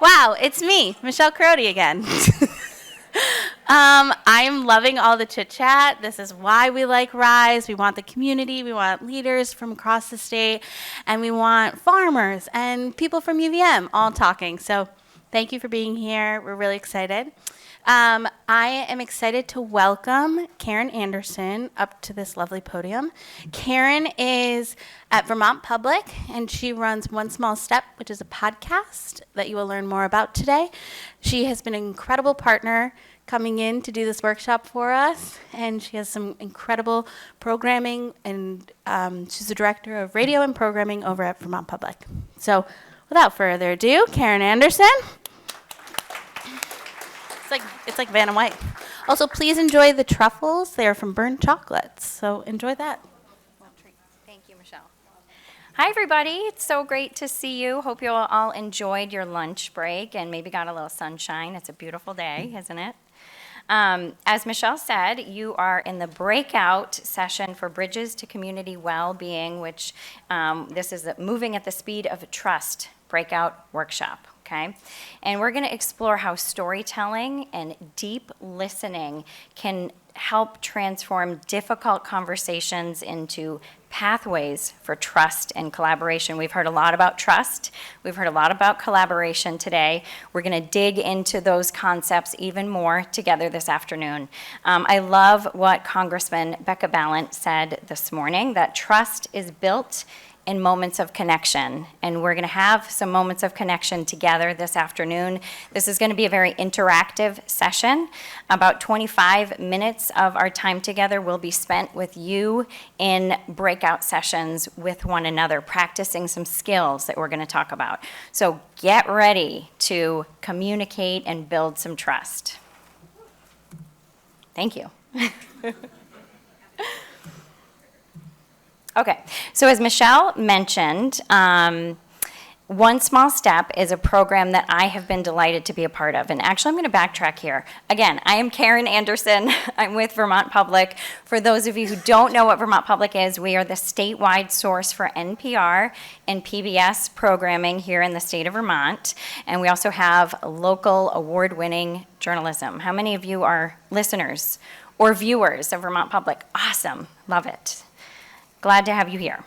Wow, it's me, Michelle Crody again. I'm loving all the chit chat. This is why we like Rise. We want the community, we want leaders from across the state, and we want farmers and people from UVM all talking. So thank you for being here. We're really excited. I am excited to welcome Karen Anderson up to this lovely podium. Karen is at Vermont Public, and she runs One Small Step, which is a podcast that you will learn more about today. She has been an incredible partner coming in to do this workshop for us, and she has some incredible programming, and she's the director of radio and programming over at Vermont Public. So without further ado, Karen Anderson. It's like Vanna White. Also, please enjoy the truffles. They are from Burnt Chocolates, so enjoy that. Thank you, Michelle. Hi, everybody. It's so great to see you. Hope you all enjoyed your lunch break and maybe got a little sunshine. It's a beautiful day, isn't it? As Michelle said, you are in the breakout session for Bridges to Community Well-Being, which this is the Moving at the Speed of Trust breakout workshop. Okay, and we're going to explore how storytelling and deep listening can help transform difficult conversations into pathways for trust and collaboration. We've heard a lot about trust. We've heard a lot about collaboration today. We're going to dig into those concepts even more together this afternoon. I love what Congressman Becca Balint said this morning, that trust is built in moments of connection, and we're going to have some moments of connection together this afternoon. This is going to be a very interactive session. About 25 minutes of our time together will be spent with you in breakout sessions with one another, practicing some skills that we're going to talk about. So get ready to communicate and build some trust. Thank you. Okay, so as Michelle mentioned, One Small Step is a program that I have been delighted to be a part of. And actually, I'm going to backtrack here. Again, I am Karen Anderson. I'm with Vermont Public. For those of you who don't know what Vermont Public is, we are the statewide source for NPR and PBS programming here in the state of Vermont. And we also have local award-winning journalism. How many of you are listeners or viewers of Vermont Public? Awesome. Love it. Glad to have you here.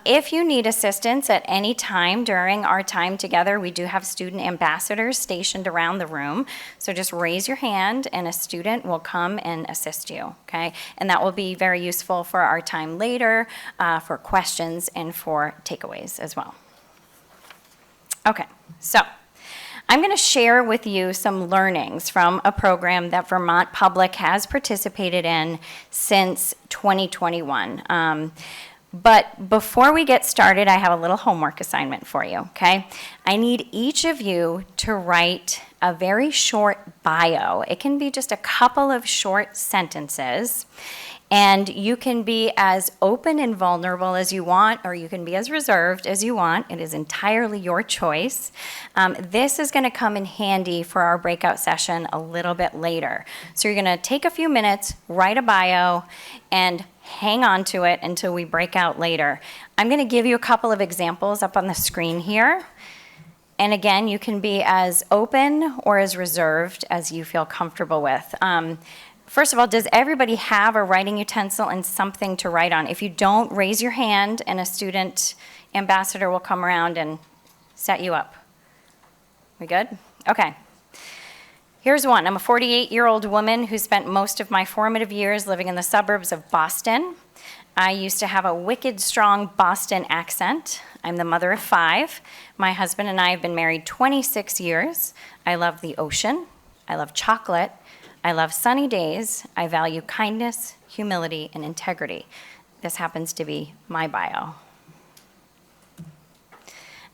If you need assistance at any time during our time together, we do have student ambassadors stationed around the room. So just raise your hand and a student will come and assist you, okay? And that will be very useful for our time later, for questions and for takeaways as well. Okay, so I'm going to share with you some learnings from a program that Vermont Public has participated in since 2021. But before we get started, I have a little homework assignment for you, okay? I need each of you to write a very short bio. It can be just a couple of short sentences. And you can be as open and vulnerable as you want, or you can be as reserved as you want. It is entirely your choice. This is going to come in handy for our breakout session a little bit later. So you're going to take a few minutes, write a bio, and hang on to it until we break out later. I'm going to give you a couple of examples up on the screen here. And again, you can be as open or as reserved as you feel comfortable with. First of all, does everybody have a writing utensil and something to write on? If you don't, raise your hand and a student ambassador will come around and set you up. We good? Okay. Here's one. I'm a 48-year-old woman who spent most of my formative years living in the suburbs of Boston. I used to have a wicked strong Boston accent. I'm the mother of 5. My husband and I have been married 26 years. I love the ocean. I love chocolate. I love sunny days. I value kindness, humility, and integrity. This happens to be my bio.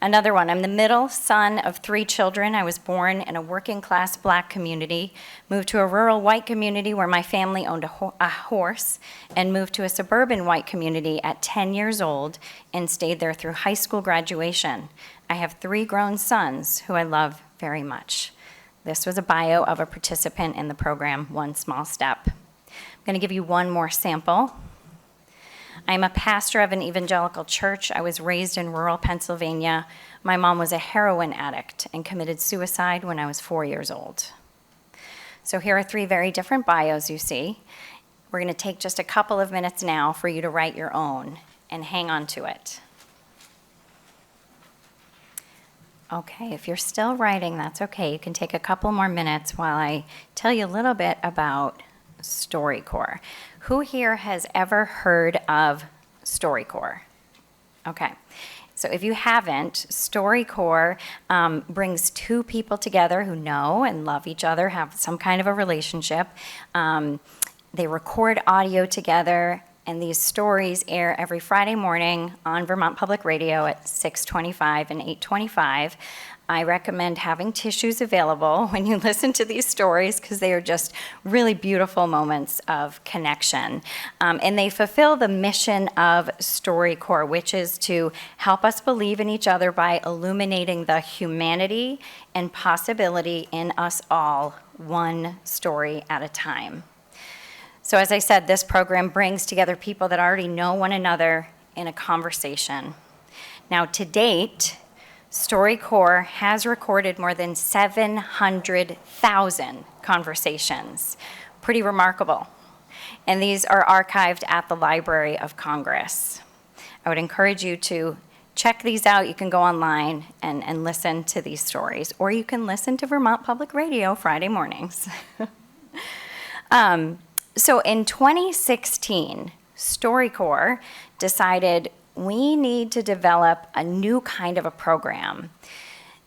Another one, I'm the middle son of 3 children. I was born in a working class black community, moved to a rural white community where my family owned a horse, and moved to a suburban white community at 10 years old and stayed there through high school graduation. I have 3 grown sons who I love very much. This was a bio of a participant in the program, One Small Step. I'm going to give you one more sample. I'm a pastor of an evangelical church. I was raised in rural Pennsylvania. My mom was a heroin addict and committed suicide when I was 4 years old. So here are 3 very different bios you see. We're going to take just a couple of minutes now for you to write your own and hang on to it. Okay, if you're still writing, that's okay. You can take a couple more minutes while I tell you a little bit about StoryCorps. Who here has ever heard of StoryCorps? Okay, so if you haven't, StoryCorps brings 2 people together who know and love each other, have some kind of a relationship. They record audio together, and these stories air every Friday morning on Vermont Public Radio at 6:25 and 8:25. I recommend having tissues available when you listen to these stories because they are just really beautiful moments of connection. And they fulfill the mission of StoryCorps, which is to help us believe in each other by illuminating the humanity and possibility in us all, one story at a time. So as I said, this program brings together people that already know one another in a conversation. Now, to date, StoryCorps has recorded more than 700,000 conversations. Pretty remarkable. And these are archived at the Library of Congress. I would encourage you to check these out. You can go online and listen to these stories, or you can listen to Vermont Public Radio Friday mornings. So in 2016, StoryCorps decided we need to develop a new kind of a program.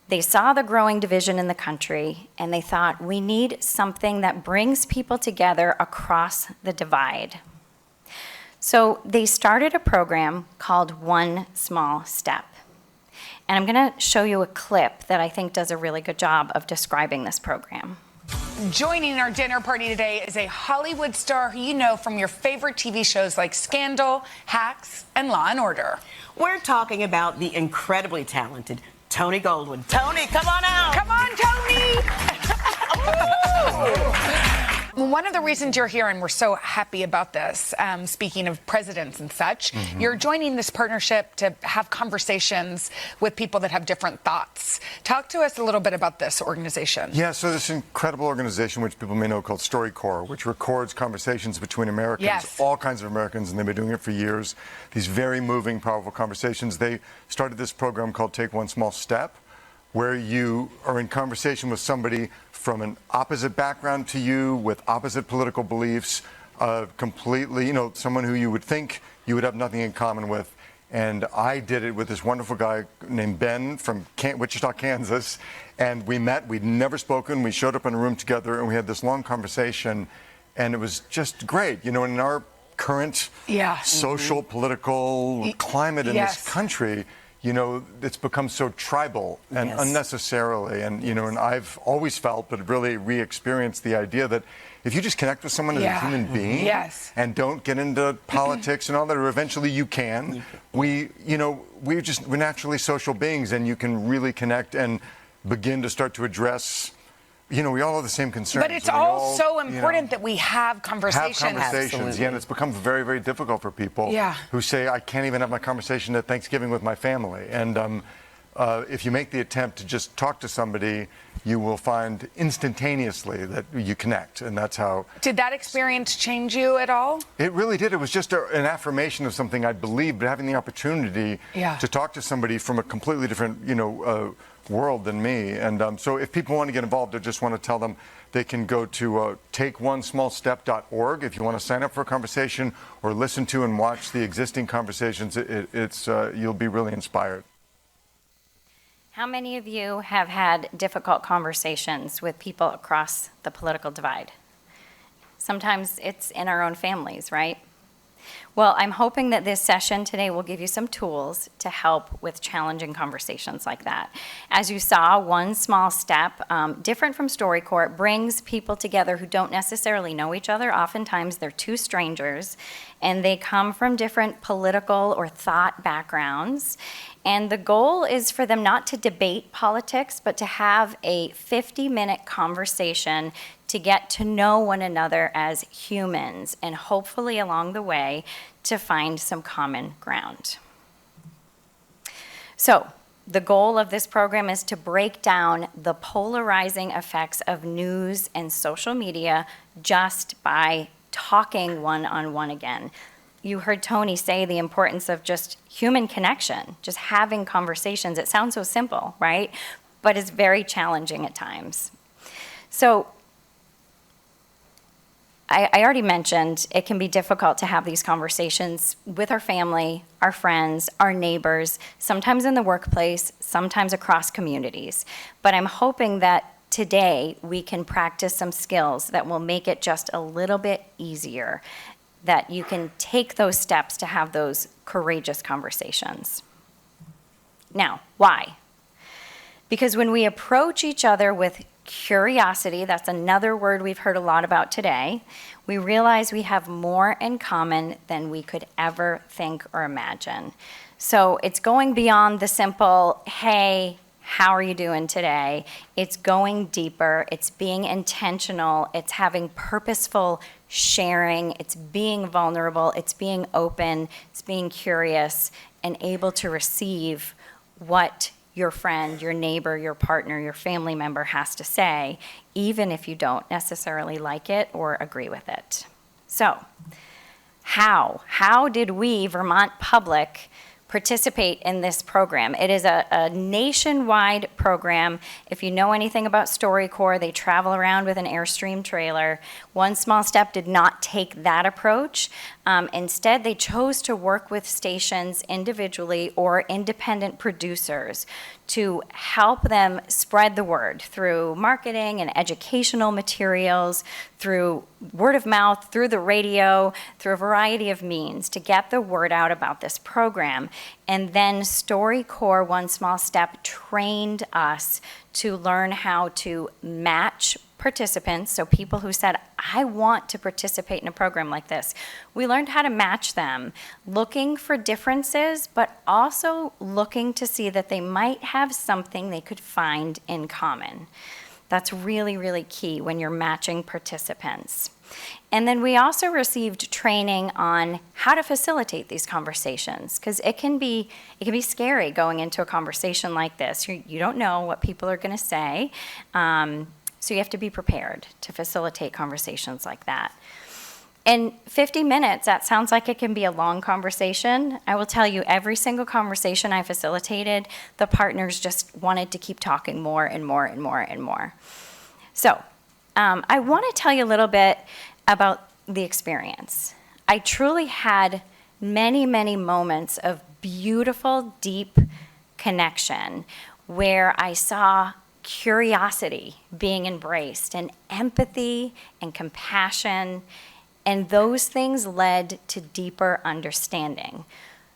They saw the growing division in the country, and they thought we need something that brings people together across the divide. So they started a program called One Small Step. And I'm going to show you a clip that I think does a really good job of describing this program. Joining our dinner party today is a Hollywood star who you know from your favorite TV shows like Scandal, Hacks, and Law & Order. We're talking about the incredibly talented Tony Goldwyn. Tony, come on out! Come on, Tony! One of the reasons you're here, and we're so happy about this, speaking of presidents and such, you're joining this partnership to have conversations with people that have different thoughts. Talk to us a little bit about this organization. Yeah, so this incredible organization, which people may know called StoryCorps, which records conversations between Americans, Yes. all kinds of Americans, and they've been doing it for years. These very moving, powerful conversations. They started this program called Take One Small Step, where you are in conversation with somebody from an opposite background to you, with opposite political beliefs, completely, someone who you would think you would have nothing in common with. And I did it with this wonderful guy named Ben from Wichita, Kansas. And we met, we'd never spoken, we showed up in a room together, and we had this long conversation. And it was just great. In our current social, political climate in this country, it's become so tribal and unnecessarily. And, and I've always felt, but really re-experienced the idea that if you just connect with someone as a human being and don't get into politics and all that, or eventually you can, we're naturally social beings, and you can really connect and begin to start to address. We all have the same concerns. But it's all so important that we have conversations. Absolutely. Yeah, and it's become very, very difficult for people who say, I can't even have my conversation at Thanksgiving with my family. And if you make the attempt to just talk to somebody, you will find instantaneously that you connect, and that's how. Did that experience change you at all? It really did. It was just an affirmation of something I believed, but having the opportunity to talk to somebody from a completely different, world than me. And so if people want to get involved, I just want to tell them they can go to takeonesmallstep.org if you want to sign up for a conversation or listen to and watch the existing conversations. You'll be really inspired. How many of you have had difficult conversations with people across the political divide? Sometimes it's in our own families, right? Well, I'm hoping that this session today will give you some tools to help with challenging conversations like that. As you saw, One Small Step, different from StoryCorps, brings people together who don't necessarily know each other. Oftentimes they're two strangers, and they come from different political or thought backgrounds. And the goal is for them not to debate politics, but to have a 50-minute conversation to to get to know one another as humans, and hopefully along the way to find some common ground. So, the goal of this program is to break down the polarizing effects of news and social media just by talking one-on-one again. You heard Tony say the importance of just human connection, just having conversations. It sounds so simple, right? But it's very challenging at times. So I already mentioned it can be difficult to have these conversations with our family, our friends, our neighbors, sometimes in the workplace, sometimes across communities. But I'm hoping that today we can practice some skills that will make it just a little bit easier, that you can take those steps to have those courageous conversations. Now, why? Because when we approach each other with curiosity, that's another word we've heard a lot about today, we realize we have more in common than we could ever think or imagine. So it's going beyond the simple, hey, how are you doing today? It's going deeper, it's being intentional, it's having purposeful sharing, it's being vulnerable, it's being open, it's being curious, and able to receive what your friend, your neighbor, your partner, your family member has to say, even if you don't necessarily like it or agree with it. So, how did we, Vermont Public, participate in this program? It is a nationwide program. If you know anything about StoryCorps, they travel around with an Airstream trailer. One Small Step did not take that approach. Instead, they chose to work with stations individually or independent producers to help them spread the word through marketing and educational materials, through word of mouth, through the radio, through a variety of means to get the word out about this program. And then StoryCorps One Small Step trained us to learn how to match participants, so people who said, I want to participate in a program like this. We learned how to match them, looking for differences, but also looking to see that they might have something they could find in common. That's really, really key when you're matching participants. And then we also received training on how to facilitate these conversations, because it can be scary going into a conversation like this. You don't know what people are going to say, so you have to be prepared to facilitate conversations like that. In 50 minutes, that sounds like it can be a long conversation. I will tell you, every single conversation I facilitated, the partners just wanted to keep talking more and more and more and more. So I want to tell you a little bit about the experience. I truly had many, many moments of beautiful, deep connection where I saw curiosity being embraced, and empathy and compassion, and those things led to deeper understanding.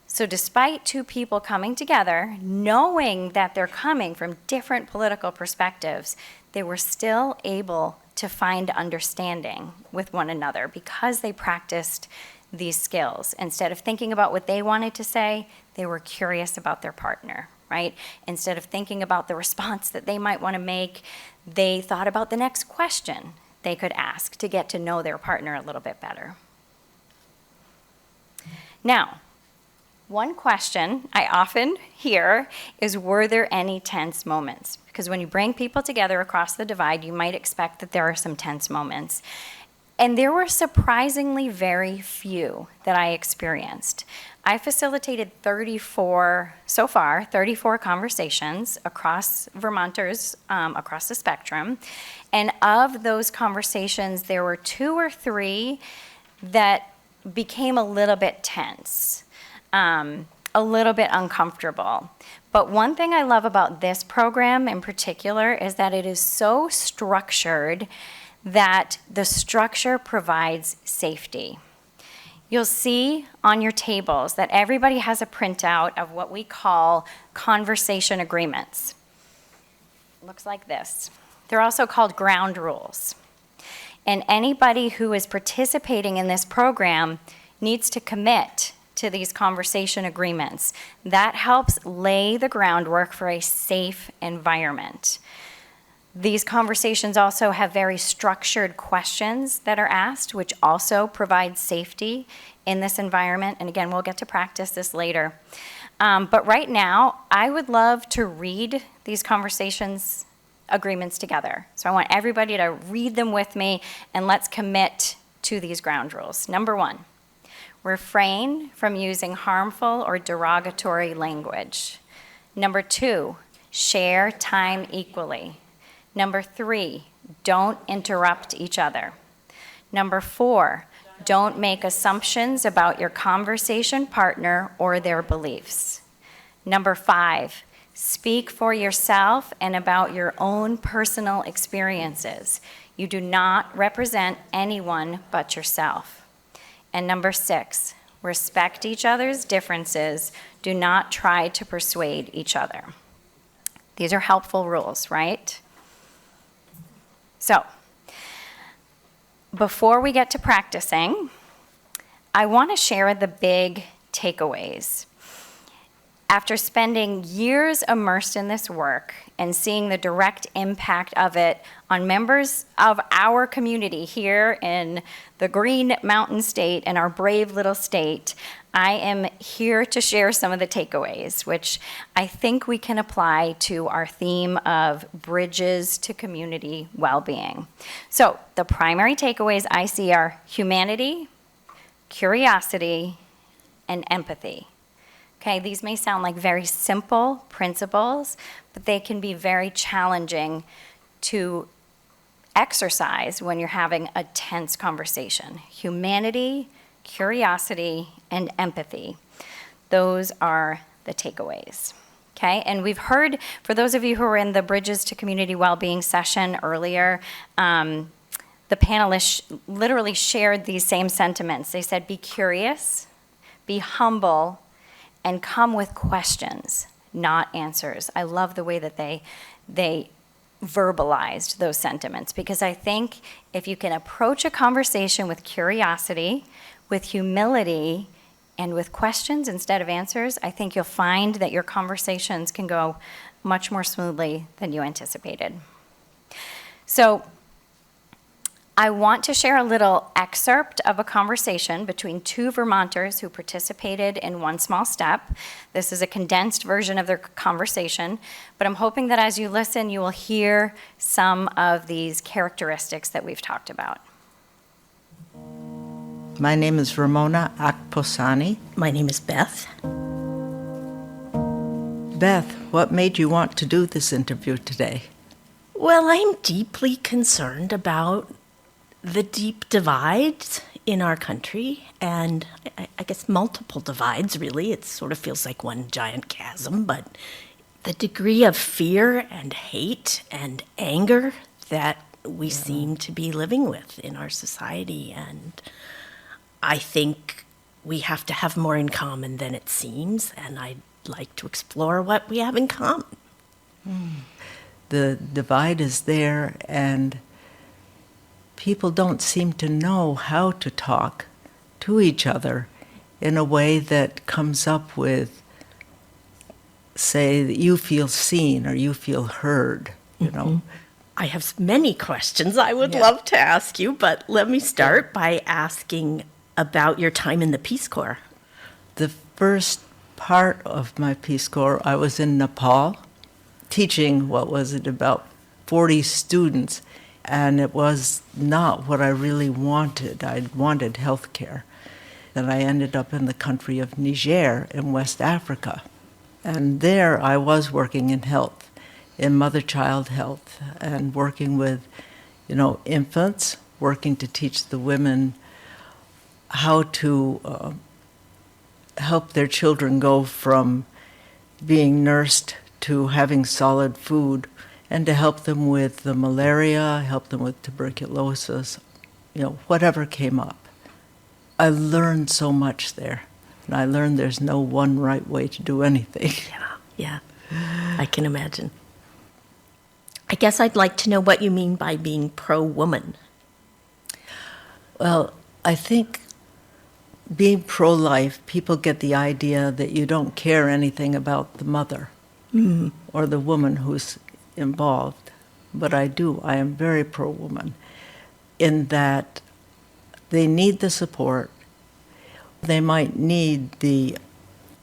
So despite two people coming together, knowing that they're coming from different political perspectives, they were still able to find understanding with one another because they practiced these skills. Instead of thinking about what they wanted to say, they were curious about their partner, right? Instead of thinking about the response that they might want to make, they thought about the next question they could ask to get to know their partner a little bit better. Now, one question I often hear is, were there any tense moments? Because when you bring people together across the divide, you might expect that there are some tense moments. And there were surprisingly very few that I experienced. I facilitated 34 conversations across Vermonters, across the spectrum. And of those conversations, there were 2 or 3 that became a little bit tense, a little bit uncomfortable. But one thing I love about this program in particular is that it is so structured that the structure provides safety. You'll see on your tables that everybody has a printout of what we call conversation agreements. Looks like this. They're also called ground rules. And anybody who is participating in this program needs to commit to these conversation agreements. That helps lay the groundwork for a safe environment. These conversations also have very structured questions that are asked, which also provide safety in this environment. And again, we'll get to practice this later. But right now, I would love to read these conversations agreements together. So I want everybody to read them with me, and let's commit to these ground rules. Number 1, refrain from using harmful or derogatory language. Number 2, share time equally. Number 3, don't interrupt each other. Number 4, don't make assumptions about your conversation partner or their beliefs. Number 5, speak for yourself and about your own personal experiences. You do not represent anyone but yourself. And number 6, respect each other's differences. Do not try to persuade each other. These are helpful rules, right? So, before we get to practicing, I want to share the big takeaways. After spending years immersed in this work and seeing the direct impact of it on members of our community here in the Green Mountain State and our brave little state, I am here to share some of the takeaways, which I think we can apply to our theme of bridges to community well-being. So the primary takeaways I see are humanity, curiosity, and empathy. Okay, these may sound like very simple principles, but they can be very challenging to exercise when you're having a tense conversation. Humanity, curiosity, and empathy. Those are the takeaways. Okay, and we've heard, for those of you who were in the Bridges to Community Wellbeing session earlier, the panelists literally shared these same sentiments. They said, be curious, be humble, and come with questions, not answers. I love the way that they verbalized those sentiments, because I think if you can approach a conversation with curiosity, with humility, and with questions instead of answers, I think you'll find that your conversations can go much more smoothly than you anticipated. So I want to share a little excerpt of a conversation between 2 Vermonters who participated in One Small Step. This is a condensed version of their conversation, but I'm hoping that as you listen, you will hear some of these characteristics that we've talked about. My name is Ramona Akposani. My name is Beth. Beth, what made you want to do this interview today? Well, I'm deeply concerned about the deep divides in our country, and I guess multiple divides, really. It sort of feels like one giant chasm, but the degree of fear and hate and anger that we seem to be living with in our society. And I think we have to have more in common than it seems, and I'd like to explore what we have in common. The divide is there, and people don't seem to know how to talk to each other in a way that comes up with, say, that you feel seen or you feel heard, you know. I have many questions I would love to ask you, but let me start by asking about your time in the Peace Corps. The first part of my Peace Corps, I was in Nepal teaching, about 40 students, and it was not what I really wanted. I wanted health care. Then I ended up in the country of Niger in West Africa. And there I was working in health, in mother-child health, and working with, infants, working to teach the women how to help their children go from being nursed to having solid food, and to help them with the malaria, help them with tuberculosis, whatever came up. I learned so much there, and I learned there's no one right way to do anything. Yeah, I can imagine. I guess I'd like to know what you mean by being pro-woman. Well, I think being pro-life, people get the idea that you don't care anything about the mother or the woman who's involved. but I do. I am very pro-woman in that they need the support. They might need the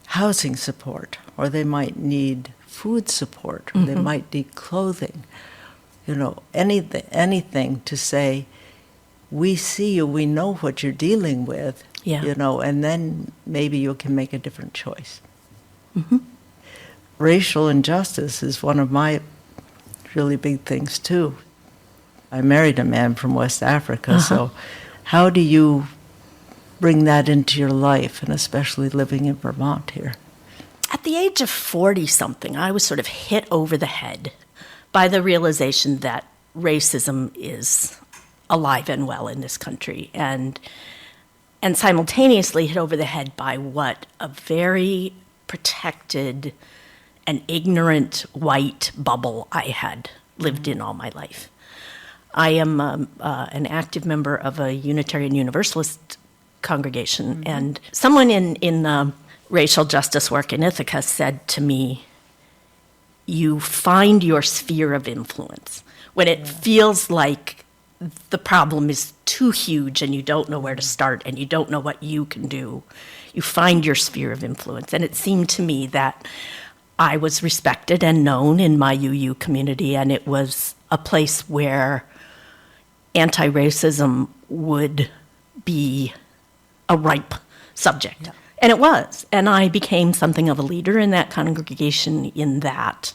housing support, or they might need food support, or they might need clothing. You know, anything to say, we see you, we know what you're dealing with, Yeah. you know, and then maybe you can make a different choice. Racial injustice is one of my really big things, too. I married a man from West Africa, so how do you bring that into your life, and especially living in Vermont here? At the age of 40-something, I was sort of hit over the head by the realization that racism is alive and well in this country, and simultaneously hit over the head by what a very protected and ignorant white bubble I had lived in all my life. I am an active member of a Unitarian Universalist congregation, and someone in racial justice work in Ithaca said to me, you find your sphere of influence when it feels like the problem is too huge and you don't know where to start and you don't know what you can do. You find your sphere of influence. And it seemed to me that I was respected and known in my UU community, and it was a place where anti-racism would be a ripe subject. Yeah. And it was. And I became something of a leader in that congregation in that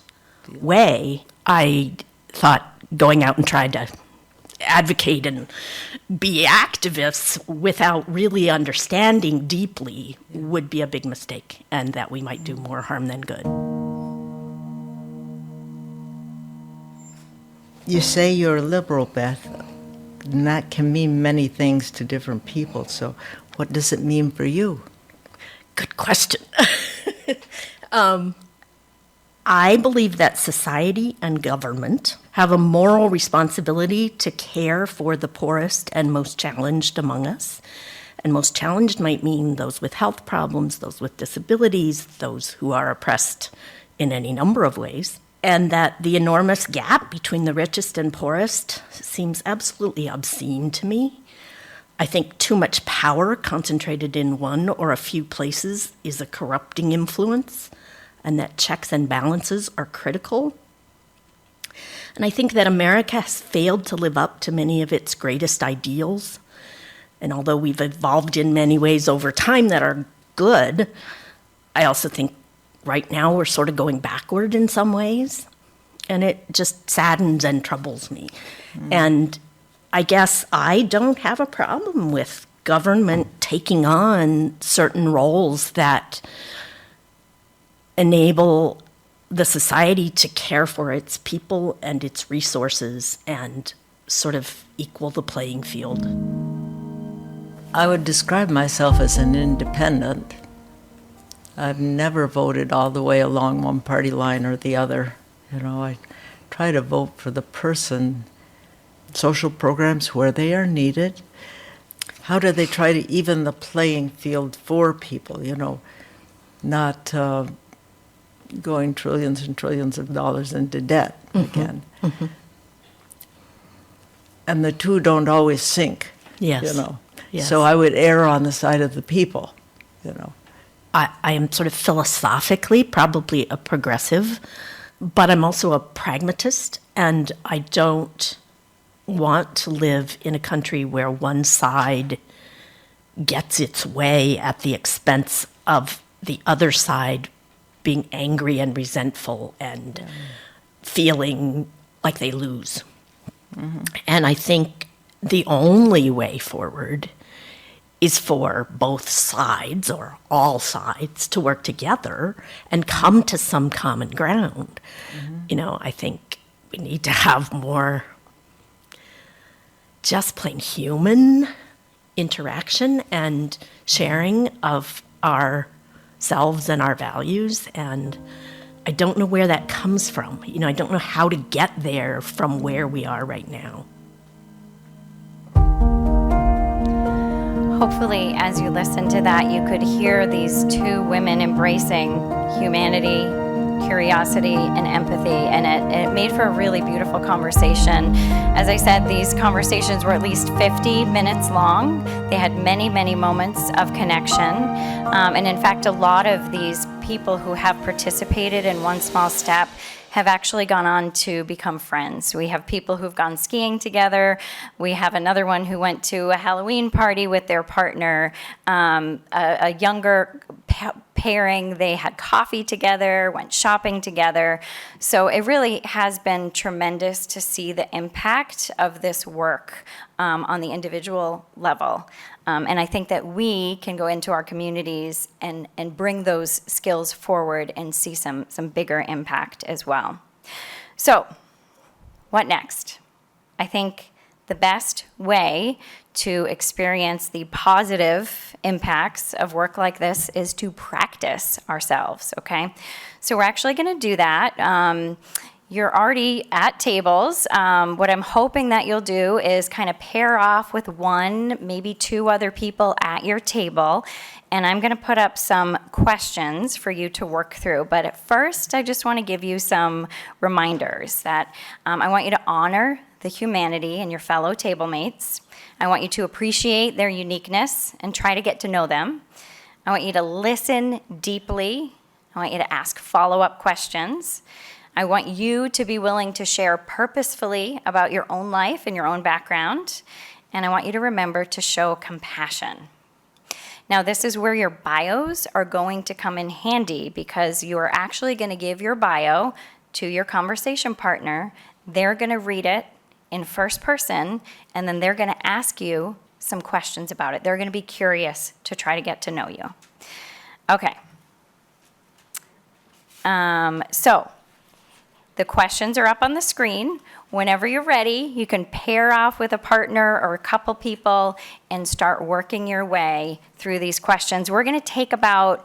way. I thought going out and trying to advocate and be activists without really understanding deeply would be a big mistake, and that we might do more harm than good. You say you're a liberal, Beth, and that can mean many things to different people. So what does it mean for you? Good question. I believe that society and government have a moral responsibility to care for the poorest and most challenged among us. And most challenged might mean those with health problems, those with disabilities, those who are oppressed in any number of ways. And that the enormous gap between the richest and poorest seems absolutely obscene to me. I think too much power concentrated in one or a few places is a corrupting influence, and that checks and balances are critical. And I think that America has failed to live up to many of its greatest ideals. And although we've evolved in many ways over time that are good, I also think right now we're sort of going backward in some ways. And it just saddens and troubles me. And I guess I don't have a problem with government taking on certain roles that enable the society to care for its people and its resources and sort of equal the playing field. I would describe myself as an independent. I've never voted all the way along one party line or the other. You know, I try to vote for the person, social programs where they are needed. How do they try to even the playing field for people, you know, not going trillions and trillions of dollars into debt again. And the two don't always sync, Yes. you know. Yes. So I would err on the side of the people, you know. I am sort of philosophically probably a progressive, but I'm also a pragmatist, and I don't want to live in a country where one side gets its way at the expense of the other side being angry and resentful and feeling like they lose. And I think the only way forward is for both sides or all sides to work together and come to some common ground. You know, I think we need to have more just plain human interaction and sharing of ourselves and our values. And I don't know where that comes from. You know, I don't know how to get there from where we are right now. Hopefully, as you listen to that, you could hear these two women embracing humanity, curiosity, and empathy, and it made for a really beautiful conversation. As I said, these conversations were at least 50 minutes long. They had many, many moments of connection, and in fact, a lot of these people who have participated in One Small Step have actually gone on to become friends. We have people who've gone skiing together. We have another one who went to a Halloween party with their partner, a younger pairing. They had coffee together, went shopping together. So it really has been tremendous to see the impact of this work on the individual level. And I think that we can go into our communities and bring those skills forward and see some bigger impact as well. So, what next? I think the best way to experience the positive impacts of work like this is to practice ourselves, okay? So we're actually gonna do that. You're already at tables. What I'm hoping that you'll do is kind of pair off with one, maybe two other people at your table, and I'm gonna put up some questions for you to work through. But at first, I just wanna give you some reminders that I want you to honor the humanity in your fellow table mates. I want you to appreciate their uniqueness and try to get to know them. I want you to listen deeply. I want you to ask follow-up questions. I want you to be willing to share purposefully about your own life and your own background. And I want you to remember to show compassion. Now, this is where your bios are going to come in handy, because you are actually going to give your bio to your conversation partner. They're going to read it in first person, and then they're going to ask you some questions about it. They're going to be curious to try to get to know you. Okay. So the questions are up on the screen. Whenever you're ready, you can pair off with a partner or a couple people and start working your way through these questions. We're going to take about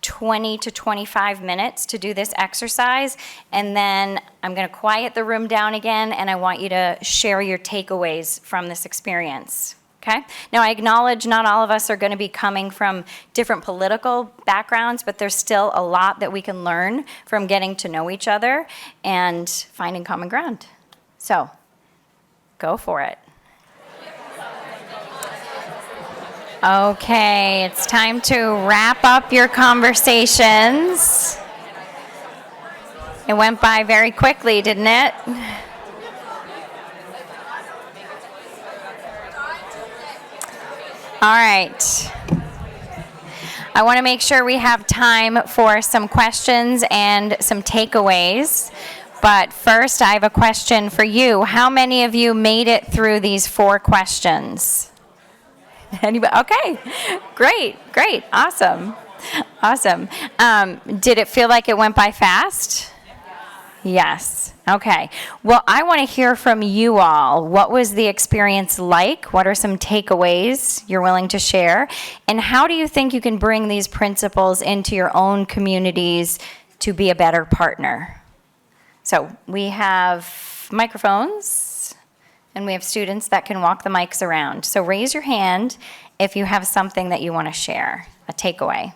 20 to 25 minutes to do this exercise, and then I'm going to quiet the room down again, and I want you to share your takeaways from this experience. Okay? Now, I acknowledge not all of us are going to be coming from different political backgrounds, but there's still a lot that we can learn from getting to know each other and finding common ground. So, go for it. Okay, it's time to wrap up your conversations. It went by very quickly, didn't it? All right. I want to make sure we have time for some questions and some takeaways. But first, I have a question for you. How many of you made it through these 4 questions? Anybody? Okay. Great. Awesome. Did it feel like it went by fast? Yes. Okay. Well, I want to hear from you all. What was the experience like? What are some takeaways you're willing to share? And how do you think you can bring these principles into your own communities to be a better partner? So we have microphones, and we have students that can walk the mics around. So raise your hand if you have something that you want to share, a takeaway.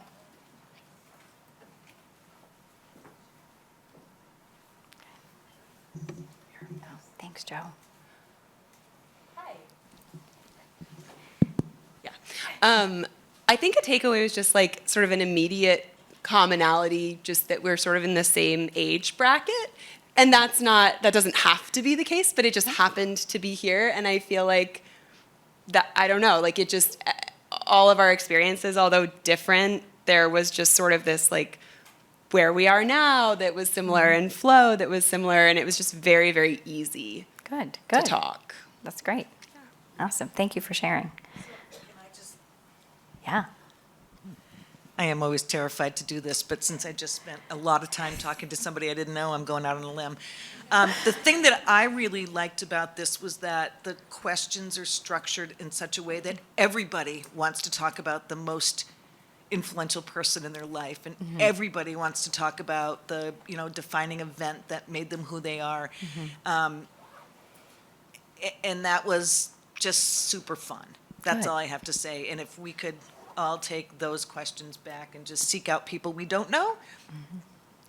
Thanks, Joe. I think a takeaway was just like sort of an immediate commonality, just that we're sort of in the same age bracket. And that doesn't have to be the case, but it just happened to be here. And I feel like that, I don't know, like it just, all of our experiences, although different, there was just sort of this like where we are now that was similar, and flow that was similar. And it was just very, very easy Good. to talk. That's great. Awesome. Thank you for sharing. Yeah. I am always terrified to do this, but since I just spent a lot of time talking to somebody I didn't know, I'm going out on a limb. The thing that I really liked about this was that the questions are structured in such a way that everybody wants to talk about the most influential person in their life, and everybody wants to talk about the defining event that made them who they are. And that was just super fun. That's Good. all I have to say. And if we could all take those questions back and just seek out people we don't know,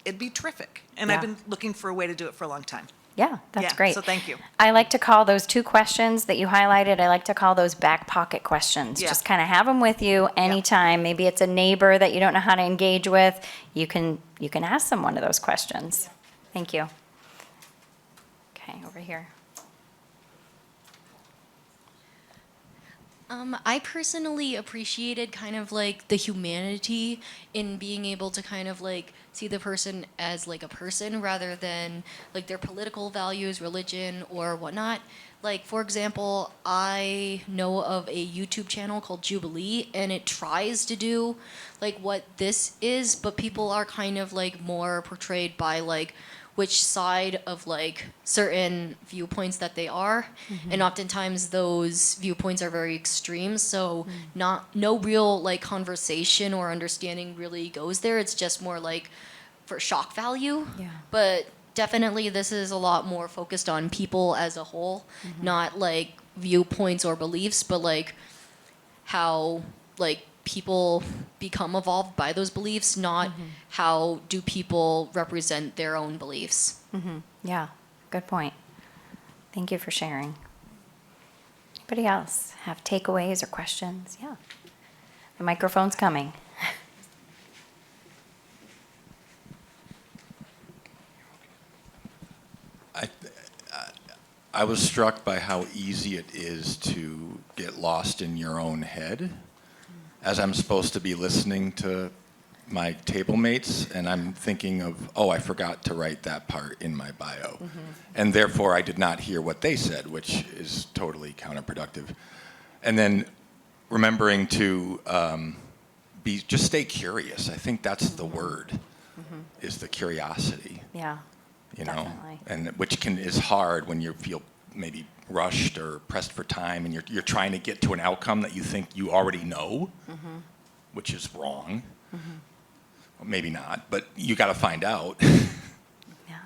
it'd be terrific. And Yeah. I've been looking for a way to do it for a long time. Yeah, that's Yeah, great. so thank you. I like to call those 2 questions that you highlighted, I like to call those back pocket questions. Yeah. Just kind of have them with you anytime. Maybe it's a neighbor that you don't know how to engage with. You can ask them one of those questions. Thank you. Okay, over here. I personally appreciated kind of like the humanity in being able to kind of like see the person as like a person rather than like their political values, religion, or whatnot. Like, for example, I know of a YouTube channel called Jubilee, and it tries to do like what this is, but people are kind of like more portrayed by like which side of like certain viewpoints that they are, and oftentimes those viewpoints are very extreme, so no real like conversation or understanding really goes there. It's just more like for shock value. Yeah. But definitely this is a lot more focused on people as a whole, not like viewpoints or beliefs, but like how like people become evolved by those beliefs, not how do people represent their own beliefs. Yeah, good point. Thank you for sharing. Anybody else have takeaways or questions? Yeah. The microphone's coming. I was struck by how easy it is to get lost in your own head, as I'm supposed to be listening to my table mates, and I'm thinking of, oh, I forgot to write that part in my bio. And therefore, I did not hear what they said, which is totally counterproductive. And then remembering to just stay curious. I think that's the word, is the curiosity. Yeah. You know, Definitely. and which is hard when you feel maybe rushed or pressed for time, and you're trying to get to an outcome that you think you already know, which is wrong. Or maybe not, but you got to find out. Yeah.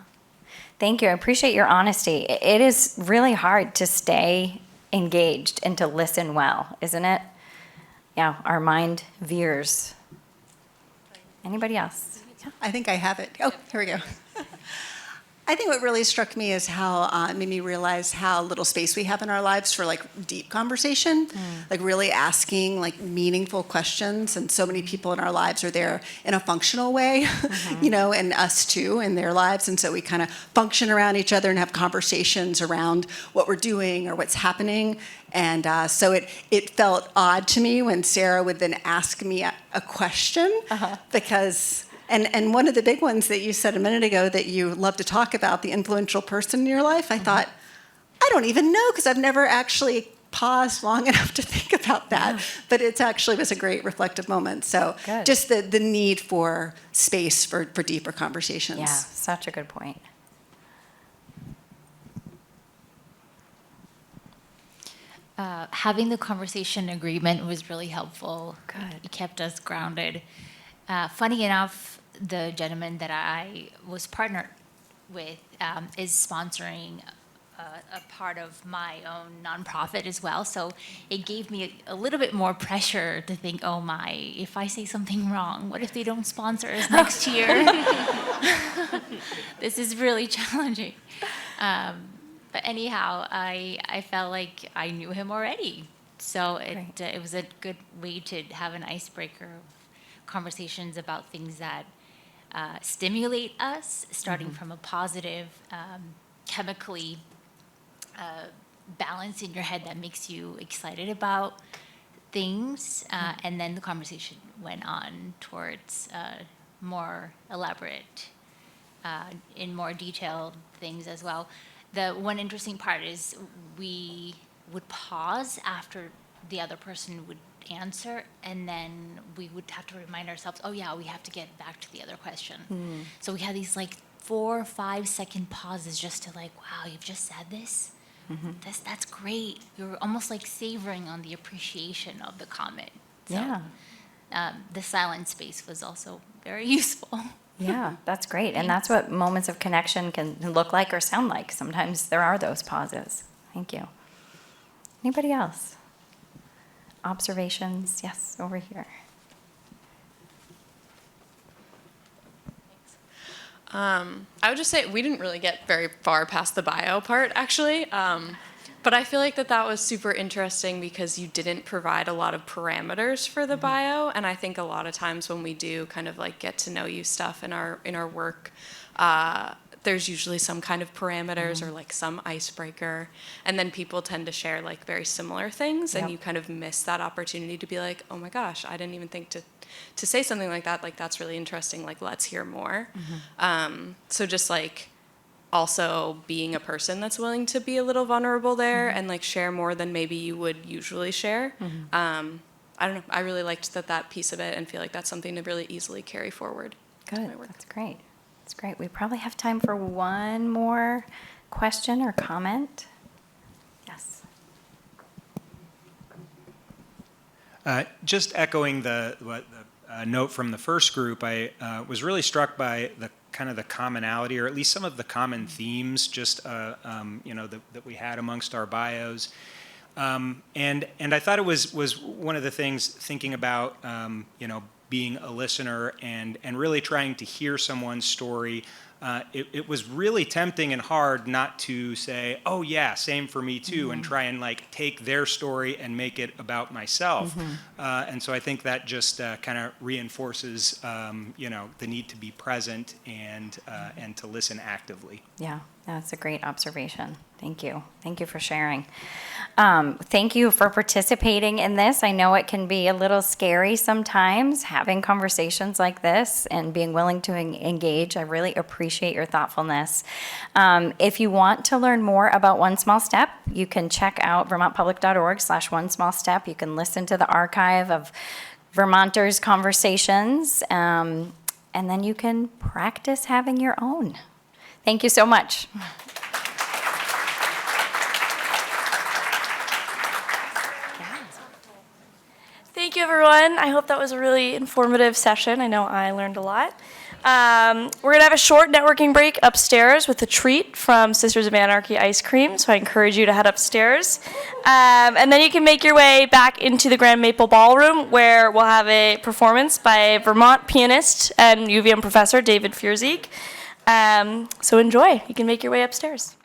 Thank you. I appreciate your honesty. It is really hard to stay engaged and to listen well, isn't it? Yeah, our mind veers. Anybody else? I think I have it. Oh, here we go. I think what really struck me is how it made me realize how little space we have in our lives for like deep conversation, like really asking like meaningful questions. And so many people in our lives are there in a functional way, you know, and us too in their lives. And so we kind of function around each other and have conversations around what we're doing or what's happening. And so it felt odd to me when Sarah would then ask me a question because... And one of the big ones that you said a minute ago that you love to talk about, the influential person in your life, I thought, I don't even know because I've never actually paused long enough to think about that. Yeah. But it actually was a great reflective moment. So Good. Just the need for space for deeper conversations. Yeah, such a good point. Having the conversation agreement was really helpful. Good. It kept us grounded. Funny enough, the gentleman that I was partnered with is sponsoring a part of my own nonprofit as well. So it gave me a little bit more pressure to think, oh my, if I say something wrong, what if they don't sponsor us next year? This is really challenging. But anyhow, I felt like I knew him already. So it was a good way to have an icebreaker of conversations about things that stimulate us, starting from a positive, chemically balance in your head that makes you excited about things. And then the conversation went on towards more elaborate, in more detailed things as well. The one interesting part is we would pause after the other person would answer, and then we would have to remind ourselves, oh yeah, we have to get back to the other question. So we had these like 4 or 5 second pauses just to like, wow, you've just said this? That's great. You're almost like savoring on the appreciation of the comment. So, Yeah. The silent space was also very useful. Yeah, that's great. And that's what moments of connection can look like or sound like. Sometimes there are those pauses. Thank you. Anybody else? Observations? Yes, over here. I would just say we didn't really get very far past the bio part, actually. But I feel like that was super interesting because you didn't provide a lot of parameters for the bio, and I think a lot of times when we do kind of like get to know you stuff in our work, there's usually some kind of parameters or like some icebreaker, and then people tend to share like very similar things, and you kind of miss that opportunity to be like, oh my gosh, I didn't even think to say something like that. Like that's really interesting. Like let's hear more. So just like also being a person that's willing to be a little vulnerable there and like share more than maybe you would usually share. I don't know. I really liked that piece of it and feel like that's something to really easily carry forward. Good. That's great. That's great. We probably have time for one more question or comment. Yes. Just echoing the note from the first group, I was really struck by the kind of the commonality, or at least some of the common themes, just that we had amongst our bios, and I thought it was one of the things thinking about being a listener and really trying to hear someone's story. It was really tempting and hard not to say, oh yeah, same for me too, and try and like take their story and make it about myself. And so I think that just kind of reinforces, the need to be present and to listen actively. Yeah, that's a great observation. Thank you. Thank you for sharing. Thank you for participating in this. I know it can be a little scary sometimes having conversations like this and being willing to engage. I really appreciate your thoughtfulness. If you want to learn more about One Small Step, you can check out vermontpublic.org/onesmallstep. You can listen to the archive of Vermonters' conversations, and then you can practice having your own. Thank you so much. Thank you, everyone. I hope that was a really informative session. I know I learned a lot. We're going to have a short networking break upstairs with a treat from Sisters of Anarchy ice cream, so I encourage you to head upstairs. And then you can make your way back into the Grand Maple Ballroom, where we'll have a performance by Vermont pianist and UVM professor David Fierzeek. So enjoy. You can make your way upstairs.